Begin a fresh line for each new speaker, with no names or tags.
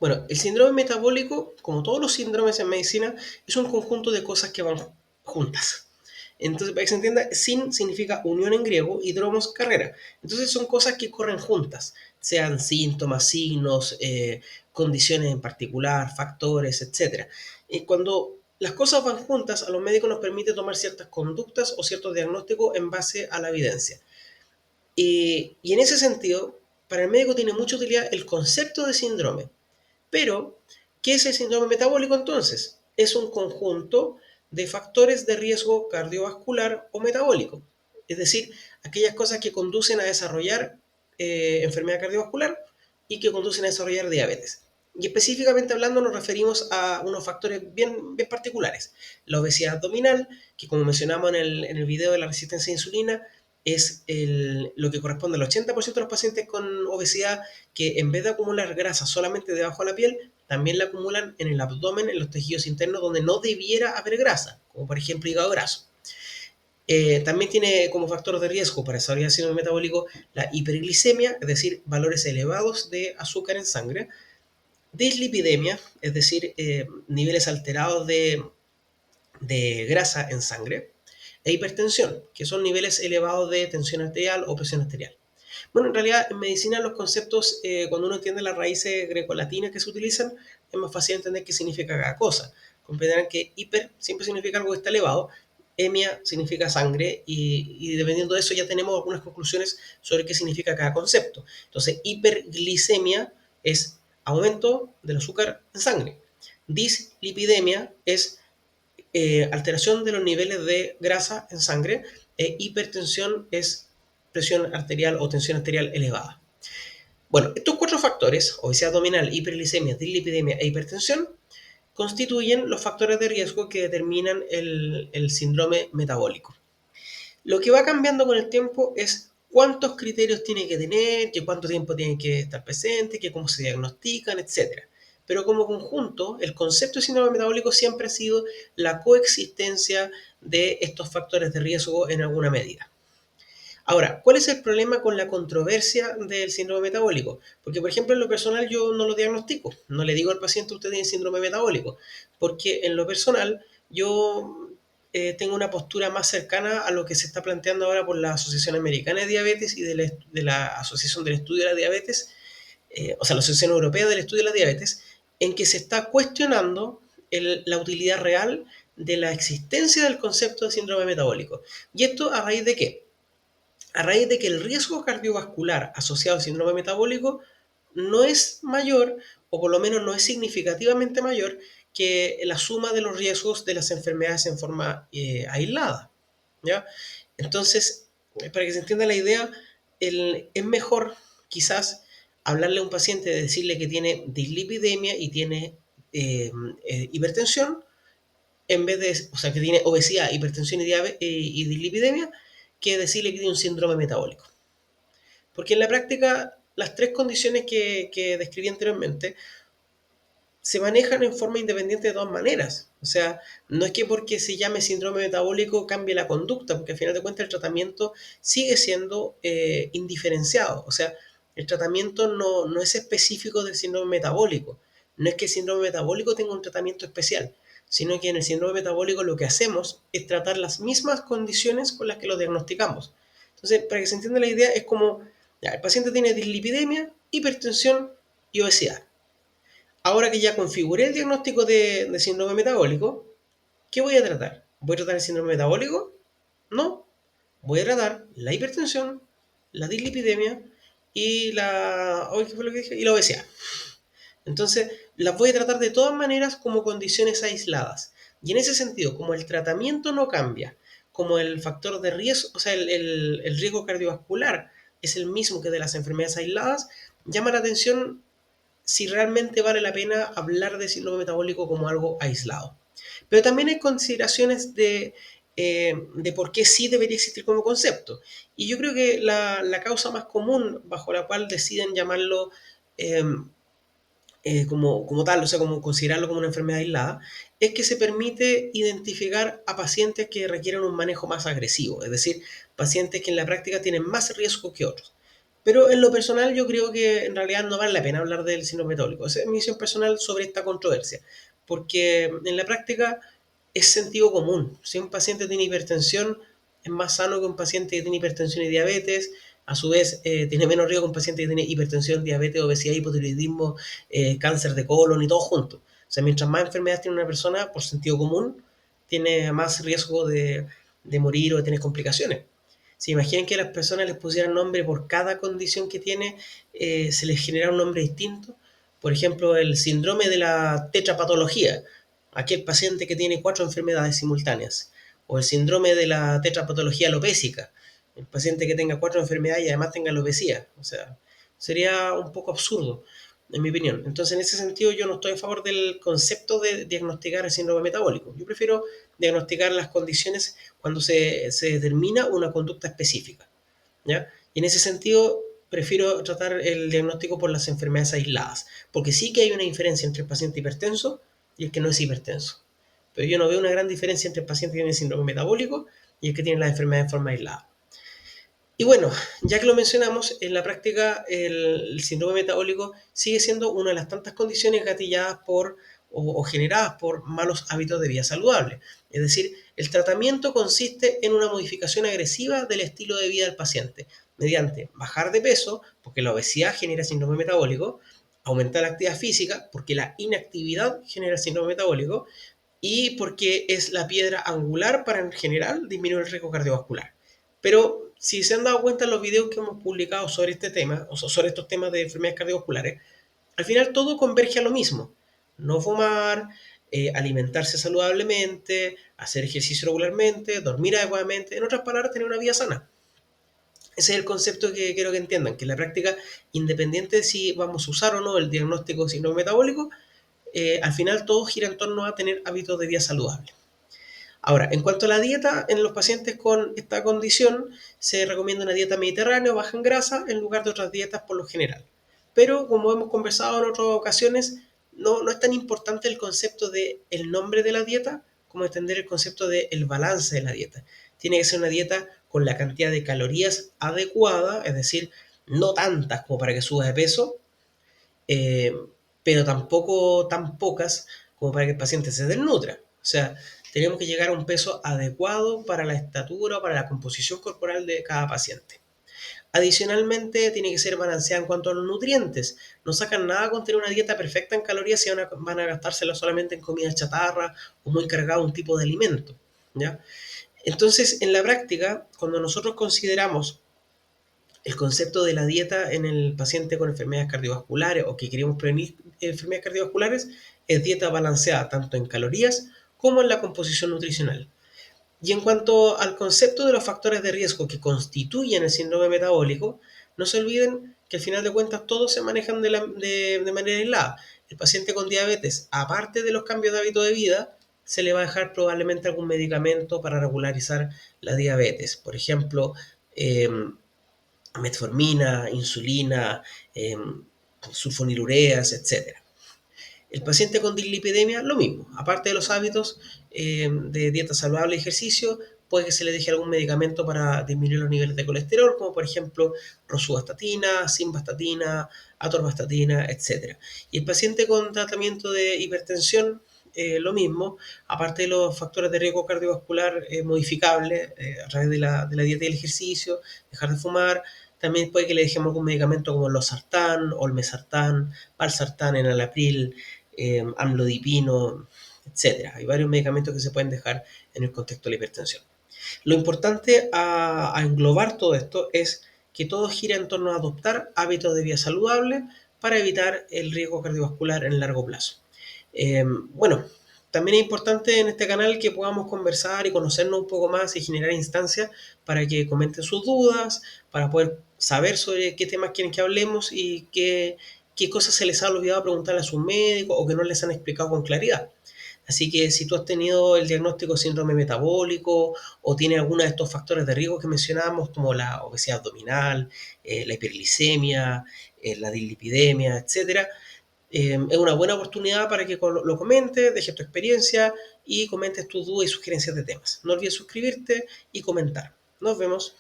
Bueno, el síndrome metabólico, como todos los síndromes en medicina, es un conjunto de cosas que van juntas. Entonces, para que se entienda, sin significa unión en griego y dromos carrera. Entonces son cosas que corren juntas, sean síntomas, signos, condiciones en particular, factores, etc. Y cuando las cosas van juntas, a los médicos nos permite tomar ciertas conductas o ciertos diagnósticos en base a la evidencia. Y en ese sentido, para el médico tiene mucha utilidad el concepto de síndrome. Pero, ¿qué es el síndrome metabólico entonces? Es un conjunto de factores de riesgo cardiovascular o metabólico. Es decir, aquellas cosas que conducen a desarrollar enfermedad cardiovascular y que conducen a desarrollar diabetes. Y específicamente hablando nos referimos a unos factores bien particulares. La obesidad abdominal, que como mencionamos en el video de la resistencia a insulina, es lo que corresponde al 80% de los pacientes con obesidad que en vez de acumular grasa solamente debajo de la piel, también la acumulan en el abdomen, en los tejidos internos donde no debiera haber grasa, como por ejemplo hígado graso. También tiene como factor de riesgo para desarrollar síndrome metabólico la hiperglicemia, es decir, valores elevados de azúcar en sangre, dislipidemia, es decir, niveles alterados de grasa en sangre, e hipertensión, que son niveles elevados de tensión arterial o presión arterial. Bueno, en realidad en medicina los conceptos, cuando uno entiende las raíces grecolatinas que se utilizan, es más fácil entender qué significa cada cosa. Comprenderán que hiper siempre significa algo que está elevado, emia significa sangre y dependiendo de eso ya tenemos algunas conclusiones sobre qué significa cada concepto. Entonces, hiperglicemia es aumento del azúcar en sangre. Dislipidemia es alteración de los niveles de grasa en sangre, hipertensión es presión arterial o tensión arterial elevada. Bueno, estos cuatro factores, obesidad abdominal, hiperglicemia, dislipidemia e hipertensión, constituyen los factores de riesgo que determinan el síndrome metabólico. Lo que va cambiando con el tiempo es cuántos criterios tiene que tener, que cuánto tiempo tienen que estar presentes, que cómo se diagnostican, etc. Pero como conjunto, el concepto de síndrome metabólico siempre ha sido la coexistencia de estos factores de riesgo en alguna medida. Ahora, ¿cuál es el problema con la controversia del síndrome metabólico? Porque, por ejemplo, en lo personal yo no lo diagnostico, no le digo al paciente usted tiene síndrome metabólico, porque en lo personal yo tengo una postura más cercana a lo que se está planteando ahora por la Asociación Americana de Diabetes y de la Asociación del Estudio de la Diabetes, o sea, la Asociación Europea del Estudio de la Diabetes, en que se está cuestionando la utilidad real de la existencia del concepto de síndrome metabólico. ¿Y esto a raíz de qué? A raíz de que el riesgo cardiovascular asociado al síndrome metabólico no es mayor, o por lo menos no es significativamente mayor, que la suma de los riesgos de las enfermedades en forma aislada. ¿Ya? Entonces, para que se entienda la idea, es mejor quizás hablarle a un paciente de decirle que tiene dislipidemia y tiene hipertensión, en vez de, o sea, que tiene obesidad, hipertensión y dislipidemia, que decirle que tiene un síndrome metabólico. Porque en la práctica, las tres condiciones que describí anteriormente se manejan en forma independiente de todas maneras. O sea, no es que porque se llame síndrome metabólico cambie la conducta, porque al final de cuentas el tratamiento sigue siendo indiferenciado. O sea, el tratamiento no es específico del síndrome metabólico. No es que el síndrome metabólico tenga un tratamiento especial, sino que en el síndrome metabólico lo que hacemos es tratar las mismas condiciones con las que lo diagnosticamos. Entonces, para que se entienda la idea, es como, ya, el paciente tiene dislipidemia, hipertensión y obesidad. Ahora que ya configuré el diagnóstico de síndrome metabólico, ¿qué voy a tratar? ¿Voy a tratar el síndrome metabólico? No. Voy a tratar la hipertensión, la dislipidemia y ¿qué fue lo que dije? Y la obesidad. Entonces, las voy a tratar de todas maneras como condiciones aisladas. Y en ese sentido, como el tratamiento no cambia, como el factor de riesgo, o sea, el riesgo cardiovascular es el mismo que de las enfermedades aisladas, llama la atención si realmente vale la pena hablar de síndrome metabólico como algo aislado. Pero también hay consideraciones de por qué sí debería existir como concepto. Y yo creo que la causa más común bajo la cual deciden llamarlo eh, como tal, o sea, como considerarlo como una enfermedad aislada, es que se permite identificar a pacientes que requieren un manejo más agresivo, es decir, pacientes que en la práctica tienen más riesgo que otros. Pero en lo personal yo creo que en realidad no vale la pena hablar del síndrome metabólico. Esa es mi visión personal sobre esta controversia, porque en la práctica es sentido común. Si un paciente tiene hipertensión, es más sano que un paciente que tiene hipertensión y diabetes. A su vez, tiene menos riesgo que un paciente que tiene hipertensión, diabetes, obesidad, hipotiroidismo, cáncer de colon y todo junto. O sea, mientras más enfermedades tiene una persona, por sentido común, tiene más riesgo de morir o de tener complicaciones. Si imaginen que a las personas les pusieran nombre por cada condición que tiene, se les genera un nombre distinto. Por ejemplo, el síndrome de la tetrapatología, aquel paciente que tiene 4 enfermedades simultáneas. O el síndrome de la tetrapatología alopésica, el paciente que tenga 4 enfermedades y además tenga alopecia. O sea, sería un poco absurdo, en mi opinión. Entonces, en ese sentido, yo no estoy a favor del concepto de diagnosticar el síndrome metabólico. Yo prefiero diagnosticar las condiciones cuando se determina una conducta específica, ¿ya? Y en ese sentido, prefiero tratar el diagnóstico por las enfermedades aisladas, porque sí que hay una diferencia entre el paciente hipertenso y el que no es hipertenso. Pero yo no veo una gran diferencia entre el paciente que tiene síndrome metabólico y el que tiene la enfermedad en forma aislada. Y bueno, ya que lo mencionamos, en la práctica el síndrome metabólico sigue siendo una de las tantas condiciones gatilladas por o generadas por malos hábitos de vida saludable. Es decir, el tratamiento consiste en una modificación agresiva del estilo de vida del paciente, mediante bajar de peso, porque la obesidad genera síndrome metabólico, aumentar la actividad física, porque la inactividad genera síndrome metabólico, y porque es la piedra angular para en general disminuir el riesgo cardiovascular. Pero si se han dado cuenta en los videos que hemos publicado sobre este tema, o sobre estos temas de enfermedades cardiovasculares, al final todo converge a lo mismo. No fumar, alimentarse saludablemente, hacer ejercicio regularmente, dormir adecuadamente, en otras palabras, tener una vida sana. Ese es el concepto que quiero que entiendan, que en la práctica, independiente de si vamos a usar o no el diagnóstico de síndrome metabólico, al final todo gira en torno a tener hábitos de vida saludables. Ahora, en cuanto a la dieta, en los pacientes con esta condición se recomienda una dieta mediterránea o baja en grasa en lugar de otras dietas por lo general. Pero como hemos conversado en otras ocasiones, no es tan importante el concepto de el nombre de la dieta como entender el concepto de el balance de la dieta. Tiene que ser una dieta con la cantidad de calorías adecuada, es decir, no tantas como para que suba de peso, eh, pero tampoco tan pocas como para que el paciente se desnutra. O sea, tenemos que llegar a un peso adecuado para la estatura, para la composición corporal de cada paciente. Adicionalmente, tiene que ser balanceada en cuanto a los nutrientes. No sacan nada con tener una dieta perfecta en calorías si van a gastársela solamente en comida chatarra o muy cargado un tipo de alimento, ¿ya? Entonces, en la práctica, cuando nosotros consideramos el concepto de la dieta en el paciente con enfermedades cardiovasculares o que queremos prevenir enfermedades cardiovasculares es dieta balanceada tanto en calorías como en la composición nutricional. Y en cuanto al concepto de los factores de riesgo que constituyen el síndrome metabólico, no se olviden que al final de cuentas todos se manejan de manera aislada. El paciente con diabetes, aparte de los cambios de hábito de vida, se le va a dejar probablemente algún medicamento para regularizar la diabetes. Por ejemplo, eh, metformina, insulina, eh, sulfonilureas, etcétera. El paciente con dislipidemia, lo mismo. Aparte de los hábitos de dieta saludable y ejercicio, puede que se le deje algún medicamento para disminuir los niveles de colesterol, como por ejemplo rosuvastatina, simvastatina, atorvastatina, etc. Y el paciente con tratamiento de hipertensión, lo mismo, aparte de los factores de riesgo cardiovascular modificables a través de la dieta y el ejercicio, dejar de fumar, también puede que le dejemos algún medicamento como losartán, olmesartán, valsartán, enalapril, amlodipino, etcétera. Hay varios medicamentos que se pueden dejar en el contexto de la hipertensión. Lo importante a englobar todo esto es que todo gira en torno a adoptar hábitos de vida saludable para evitar el riesgo cardiovascular en largo plazo. Bueno, también es importante en este canal que podamos conversar y conocernos un poco más y generar instancias para que comenten sus dudas, para poder saber sobre qué temas quieren que hablemos y qué cosas se les ha olvidado preguntarle a sus médicos o que no les han explicado con claridad. Así que si tú has tenido el diagnóstico de síndrome metabólico o tienes alguno de estos factores de riesgo que mencionamos, como la obesidad abdominal, la hiperglicemia, la dislipidemia, etcétera, es una buena oportunidad para que lo comentes, dejes tu experiencia y comentes tus dudas y sugerencias de temas. No olvides suscribirte y comentar. Nos vemos.